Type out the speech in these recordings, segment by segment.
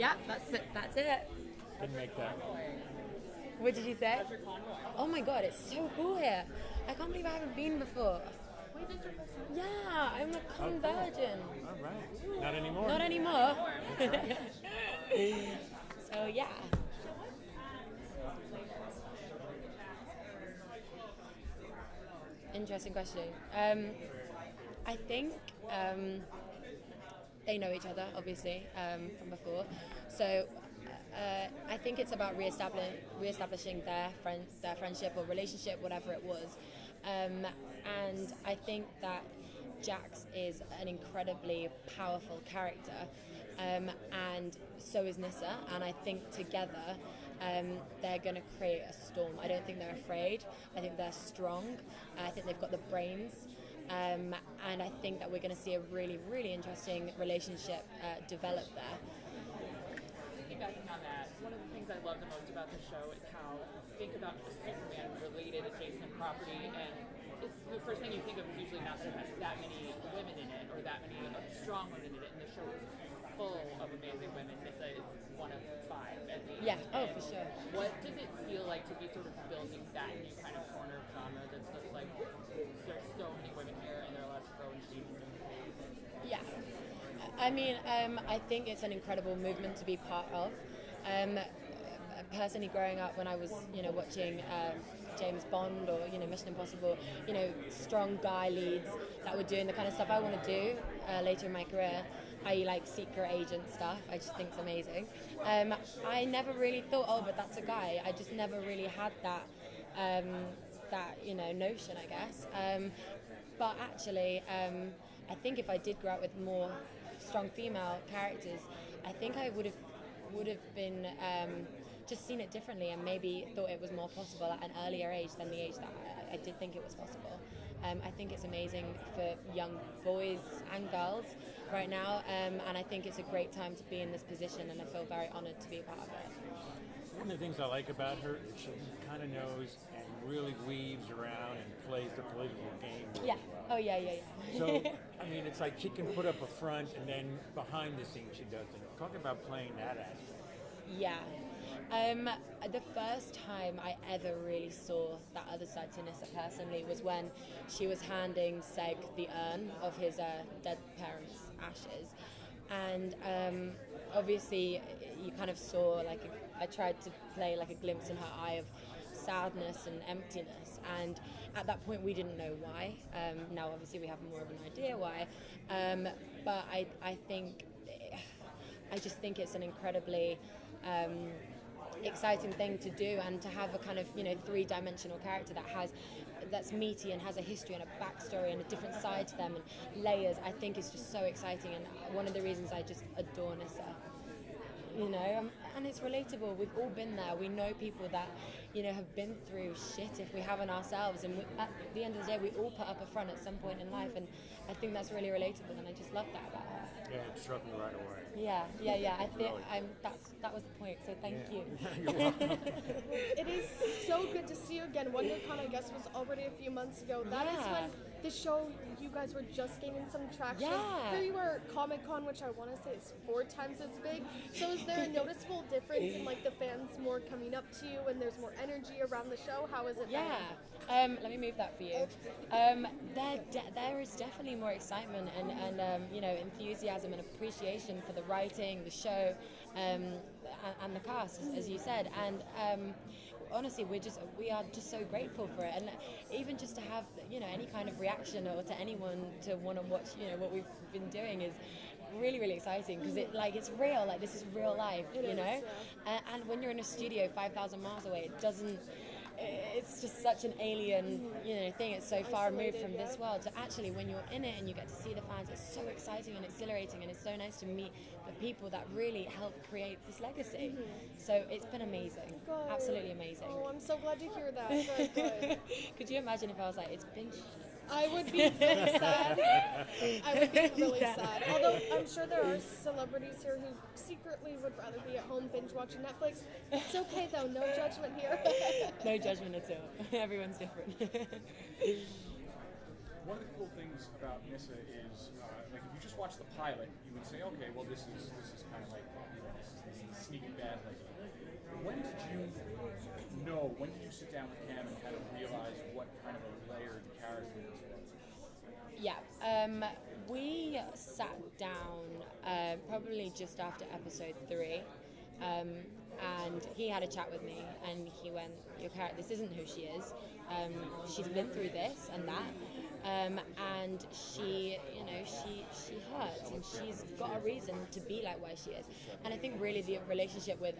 Yeah, that's it. That's it. Didn't make that. What did you say? Oh my god, it's so cool here. I can't believe I haven't been before. Yeah, I'm a con virgin. All right. Not anymore. Not anymore. So yeah. Interesting question. I think they know each other, obviously, from before. So I think it's about reestablishing their friendship or relationship, whatever it was. And I think that Jax is an incredibly powerful character, and so is Nyssa. And I think together they're going to create a storm. I don't think they're afraid. I think they're strong. I think they've got the brains. And I think that we're going to see a really, really interesting relationship develop there. Piggybacking on that, one of the things I love the most about the show is how you think about the Superman-related adjacent property, and it's the first thing you think of is usually not that it has that many women in it, or that many strong women in it, and the show is full of amazing women. Nyssa is one of 5 at least. Yeah, oh, for sure. What does it feel like to be sort of building that new kind of corner of genre that's just like, there's so many women here and they're allowed to grow and change? Yeah. I mean, I think it's an incredible movement to be part of. Personally, growing up when I was, watching James Bond or, Mission Impossible, strong guy leads that were doing the kind of stuff I want to do later in my career, i.e. like secret agent stuff. I just think it's amazing. I never really thought, oh, but that's a guy. I just never really had that, notion, I guess. But actually, I think if I did grow up with more strong female characters, I think I would have been just seen it differently and maybe thought it was more possible at an earlier age than the age that I did think it was possible. I think it's amazing for young boys and girls right now, and I think it's a great time to be in this position, and I feel very honoured to be a part of it. One of the things I like about her is she kind of knows and really weaves around and plays the political game really Yeah. well. Oh, yeah. So, I mean, it's like she can put up a front and then behind the scenes she does things. Talk about playing that aspect. Yeah. The first time I ever really saw that other side to Nyssa personally was when she was handing Seg the urn of his dead parents' ashes. And obviously you kind of saw, I tried to play like a glimpse in her eye of sadness and emptiness, and at that point we didn't know why. Now obviously we have more of an idea why, but I just think it's an incredibly exciting thing to do, and to have a kind of three-dimensional character that's meaty and has a history and a backstory and a different side to them and layers, I think is just so exciting, and one of the reasons I just adore Nyssa. And it's relatable. We've all been there. We know people that, have been through shit if we haven't ourselves. And at the end of the day, we all put up a front at some point in life. And I think that's really relatable. And I just love that about her. Yeah, it struck me right away. Yeah. I think that was the point. So thank you. You're welcome. It is so good to see you again. WonderCon, I guess, was already a few months ago. That is when the show, you guys were just gaining some traction. Yeah. Here you are at Comic-Con, which I want to say is 4 times as big. So is there a noticeable difference in the fans more coming up to you and there's more energy around the show? How is it? Yeah. Let me move that for you. There is definitely more excitement and enthusiasm and appreciation for the writing, the show, and the cast, as you said. And honestly, we are just so grateful for it. And even just to have any kind of reaction, or to anyone to want to watch what we've been doing, is really, really exciting, because it's real. This is real life, and when you're in a studio 5,000 miles away, it's just such an alien thing. It's so far removed from this world. So actually, when you're in it and you get to see the fans, it's so exciting and exhilarating, and it's so nice to meet the people that really helped create this legacy. So it's been amazing. Good. Absolutely amazing. Oh, I'm so glad to hear that. Good, good. Could you imagine if I was like, it's been I would be really sad. I would be really sad. Although I'm sure there are celebrities here who secretly would rather be at home binge watching Netflix. It's okay though, no judgment here. No judgment at all. Everyone's different. One of the cool things about Nyssa is, if you just watch the pilot, you would say, okay, well, this is kind of like, this is When did you sit down with Cam and kind of realize what kind of a layered character this was? Yeah, we sat down probably just after episode 3, and he had a chat with me, and he went, "Your character, this isn't who she is. She's been through this and that, and she hurts, and she's got a reason to be like where she is." And I think really the relationship with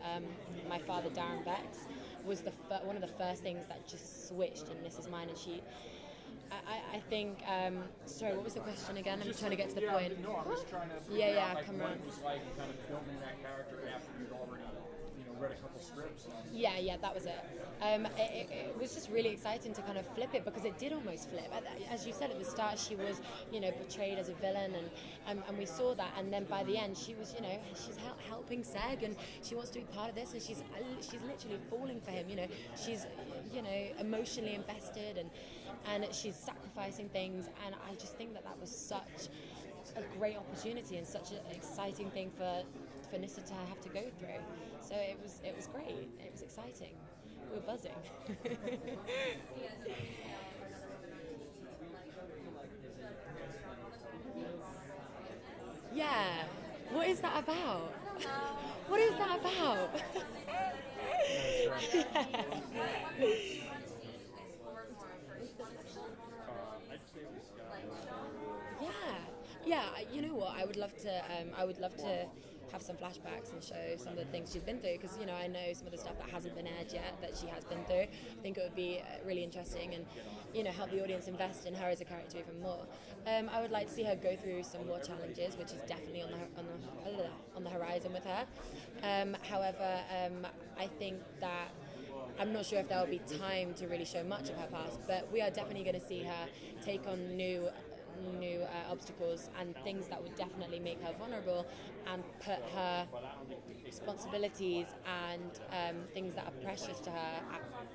my father, Darren Vex, was one of the first things that just switched in Nissa's mind, and she. I think. Sorry, what was the question again? I'm trying to get to the point. No, I'm just trying to figure out like, come what on. it was like kind of filming that character after you'd already, read a couple strips. Yeah, that was it. It was just really exciting to kind of flip it, because it did almost flip. As you said at the start, she was, portrayed as a villain, and we saw that. And then by the end, she was, she's helping Seg, and she wants to be part of this, and she's literally falling for him. She's, emotionally invested, and she's sacrificing things. And I just think that was such a great opportunity and such an exciting thing for Nyssa to have to go through. So it was great. It was exciting. We were buzzing. Yeah. What is that about? What is that about? Yeah. You know what? I would love to have some flashbacks and show some of the things she's been through, because I know some of the stuff that hasn't been aired yet that she has been through. I think it would be really interesting, and help the audience invest in her as a character even more. I would like to see her go through some more challenges, which is definitely on the horizon with her. However, I think that I'm not sure if there will be time to really show much of her past, but we are definitely going to see her take on new obstacles and things that would definitely make her vulnerable, and put her responsibilities and things that are precious to her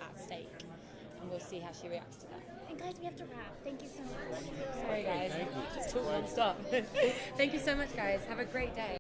at stake. And we'll see how she reacts to that. And guys, we have to wrap. Thank you so much. Sorry guys, just talk non-stop. Thank you so much guys. Have a great day.